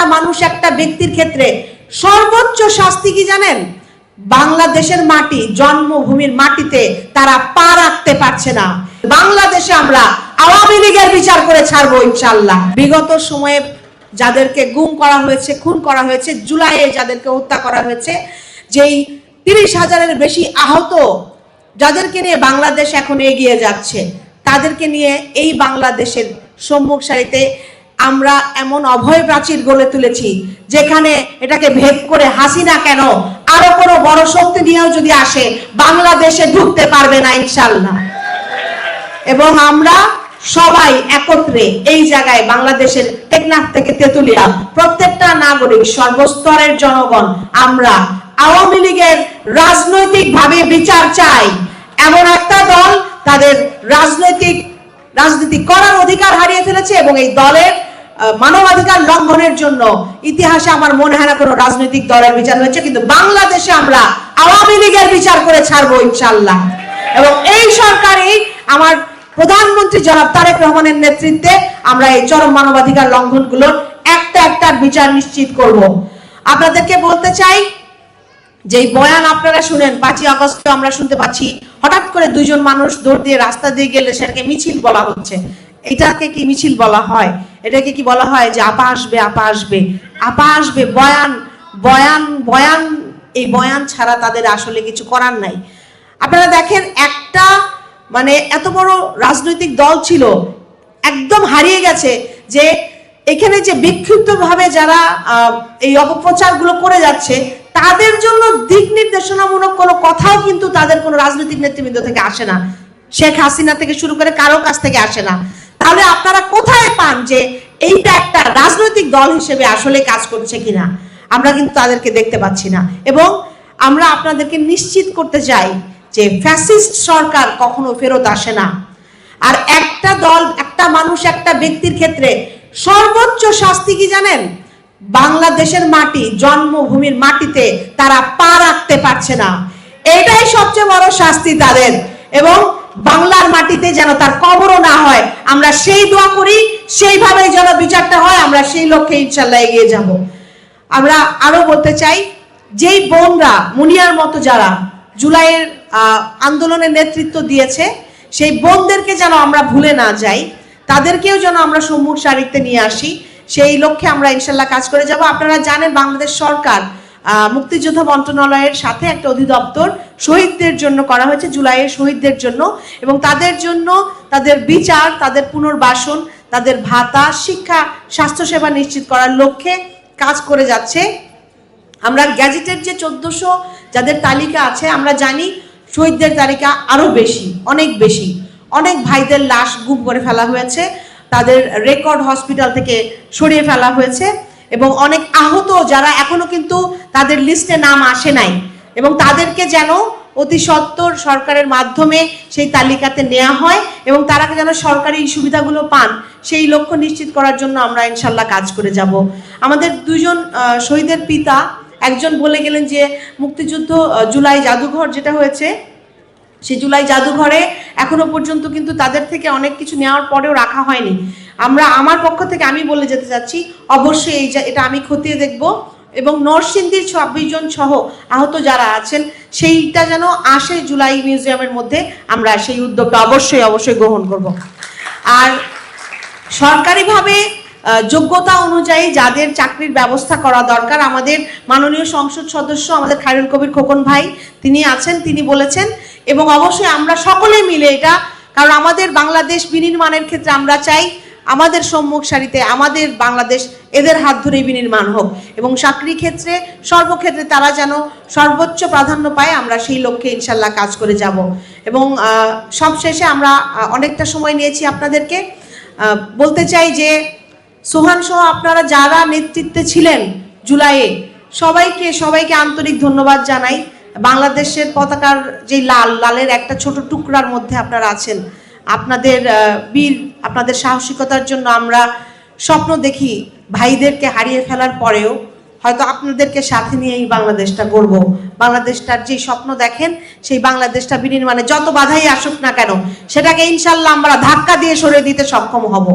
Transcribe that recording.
একটা মানুষ একটা ব্যক্তির ক্ষেত্রে সর্বোচ্চ শাস্তি কি জানেন? বাংলাদেশের মাটি, জন্মভূমির মাটিতে তারা পা রাখতে পারছে না। বাংলাদেশে আমরা আওয়ামী লীগের বিচার করে ছাড়বো ইনশাআল্লাহ। বিগত সময়ে যাদেরকে গুম করা হয়েছে, খুন করা হয়েছে, জুলাইয়ে যাদেরকে হত্যা করা হয়েছে, যেই 30,000-এর বেশি আহত, যাদেরকে নিয়ে বাংলাদেশ এখন এগিয়ে যাচ্ছে, তাদেরকে নিয়ে এই বাংলাদেশের সম্মুখ সারিতে আমরা এমন অভয় প্রাচীর গড়ে তুলেছি যেখানে এটাকে ভেদ করে হাসিনা কেন আরো কোনো বড় শক্তি নিয়েও যদি আসে বাংলাদেশে ঢুকতে পারবে না ইনশাআল্লাহ। এবং আমরা সবাই একত্রে এই জায়গায় বাংলাদেশের টেকনাফ থেকে তেতুলিয়া প্রত্যেকটা নাগরিক, সর্বস্তরের জনগণ আমরা আওয়ামী লীগের রাজনৈতিকভাবে বিচার চাই। এমন একটা দল তাদের রাজনীতি করার অধিকার হারিয়ে ফেলেছে এবং এই দলের মানবাধিকার লঙ্ঘনের জন্য ইতিহাসে আমার মনে হয় না কোনো রাজনৈতিক দলের বিচার হয়েছে, কিন্তু বাংলাদেশে আমরা আওয়ামী লীগের বিচার করে ছাড়বো ইনশাআল্লাহ। এবং এই সরকারই আমার প্রধানমন্ত্রী জনাব তারেক রহমানের নেতৃত্বে আমরা এই চরম মানবাধিকার লঙ্ঘনগুলোর একটার বিচার নিশ্চিত করব। আপনাদেরকে বলতে চাই যে বয়ান আপনারা শুনেন, 5ই আগস্টে আমরা শুনতে পাচ্ছি হঠাৎ করে 2জন মানুষ দৌড় দিয়ে রাস্তা দিয়ে গেলে সেটাকে মিছিল বলা হচ্ছে। এটাকে কি মিছিল বলা হয়? এটাকে কি বলা হয় যে আপা আসবে, আপা আসবে, আপা আসবে? বয়ান এই বয়ান ছাড়া তাদের আসলে কিছু করার নাই। আপনারা দেখেন, একটা মানে এত বড় রাজনৈতিক দল ছিল, একদম হারিয়ে গেছে যে এখানে যে বিক্ষিপ্তভাবে যারা এই অপপ্রচারগুলো করে যাচ্ছে তাদের জন্য দিক নির্দেশনামূলক কোনো কথাও কিন্তু তাদের কোনো রাজনৈতিক নেতৃবৃন্দ থেকে আসে না। শেখ হাসিনা থেকে শুরু করে কারো কাছ থেকে আসে না। তাহলে আপনারা কোথায় পান যে এইটা একটা রাজনৈতিক দল হিসেবে আসলে কাজ করছে কিনা? আমরা কিন্তু তাদেরকে দেখতে পাচ্ছি না। এবং আমরা আপনাদেরকে নিশ্চিত করতে চাই যে ফ্যাসিস্ট সরকার কখনো ফেরত আসে না। আর একটা দল, একটা মানুষ, একটা ব্যক্তির ক্ষেত্রে সর্বোচ্চ শাস্তি কি জানেন? বাংলাদেশের মাটি, জন্মভূমির মাটিতে তারা পা রাখতে পারছে না, এটাই সবচেয়ে বড় শাস্তি তাদের। এবং বাংলার মাটিতে যেন তার কবরও না হয়, আমরা সেই দোয়া করি, সেইভাবে যেন বিচারটা হয়, আমরা সেই লক্ষ্যে ইনশাআল্লাহ এগিয়ে যাব। আমরা আরো বলতে চাই, যেই বোনরা, মুনিয়ার মতো যারা জুলাইয়ের আন্দোলনের নেতৃত্ব দিয়েছে, সেই বোনদেরকে যেন আমরা ভুলে না যাই, তাদেরকেও যেন আমরা সম্মুখ সারিতে নিয়ে আসি, সেই লক্ষ্যে আমরা ইনশাআল্লাহ কাজ করে যাব। আপনারা জানেন বাংলাদেশ সরকার মুক্তিযোদ্ধা মন্ত্রণালয়ের সাথে একটা অধিদপ্তর শহীদদের জন্য করা হয়েছে, জুলাইয়ের শহীদদের জন্য, এবং তাদের জন্য তাদের বিচার, তাদের পুনর্বাসন, তাদের ভাতা, শিক্ষা, স্বাস্থ্যসেবা নিশ্চিত করার লক্ষ্যে কাজ করে যাচ্ছে। আমরা গ্যাজেটের যে 1400 যাদের তালিকা আছে, আমরা জানি শহীদদের তালিকা আরো বেশি, অনেক বেশি। অনেক ভাইদের লাশ গুম করে ফেলা হয়েছে, তাদের রেকর্ড হসপিটাল থেকে সরিয়ে ফেলা হয়েছে, এবং অনেক আহত যারা এখনো কিন্তু তাদের লিস্টে নাম আসে নাই, এবং তাদেরকে যেন অতি সত্বর সরকারের মাধ্যমে সেই তালিকাতে নেওয়া হয় এবং তারা যেন সরকারি সুবিধাগুলো পান, সেই লক্ষ্য নিশ্চিত করার জন্য আমরা ইনশাআল্লাহ কাজ করে যাব। আমাদের 2জন শহীদের পিতা একজন বলে গেলেন যে মুক্তিযুদ্ধ জুলাই জাদুঘর যেটা হয়েছে, সেই জুলাই জাদুঘরে এখনো পর্যন্ত কিন্তু তাদের থেকে অনেক কিছু নেওয়ার পরেও রাখা হয়নি। আমার পক্ষ থেকে আমি বলে যেতে চাচ্ছি, অবশ্যই এটা আমি খতিয়ে দেখব এবং নরসিংদীর 26 জন সহ আহত যারা আছেন সেইটা যেন আসে জুলাই মিউজিয়ামের মধ্যে, আমরা সেই উদ্যোগটা অবশ্যই গ্রহণ করব। আর সরকারিভাবে যোগ্যতা অনুযায়ী যাদের চাকরির ব্যবস্থা করা দরকার, আমাদের মাননীয় সংসদ সদস্য আমাদের খায়রুল কবির খোকন ভাই তিনি আছেন, তিনি বলেছেন, এবং অবশ্যই আমরা সকলে মিলে এটা, কারণ আমাদের বাংলাদেশ বিনির্মাণের ক্ষেত্রে আমরা চাই আমাদের সম্মুখ সারিতে আমাদের বাংলাদেশ এদের হাত ধরেই বিনির্মাণ হোক এবং চাকরি ক্ষেত্রে সর্বক্ষেত্রে তারা যেন সর্বোচ্চ প্রাধান্য পায়, আমরা সেই লক্ষ্যে ইনশাআল্লাহ কাজ করে যাব। এবং সবশেষে আমরা অনেকটা সময় নিয়েছি, আপনাদেরকে বলতে চাই যে সোহান সহ আপনারা যারা নেতৃত্বে ছিলেন জুলাইয়ে, সবাইকে আন্তরিক ধন্যবাদ জানাই। বাংলাদেশের পতাকার যে লালের একটা ছোট টুকরার মধ্যে আপনারা আছেন, আপনাদের বীর, আপনাদের সাহসিকতার জন্য আমরা স্বপ্ন দেখি ভাইদেরকে হারিয়ে ফেলার পরেও হয়তো আপনাদেরকে সাথে নিয়েই বাংলাদেশটা গড়ব। বাংলাদেশটার যে স্বপ্ন দেখেন সেই বাংলাদেশটা বিনির্মাণে যত বাধাই আসুক না কেন সেটাকে ইনশাআল্লাহ আমরা ধাক্কা দিয়ে সরিয়ে দিতে সক্ষম হব।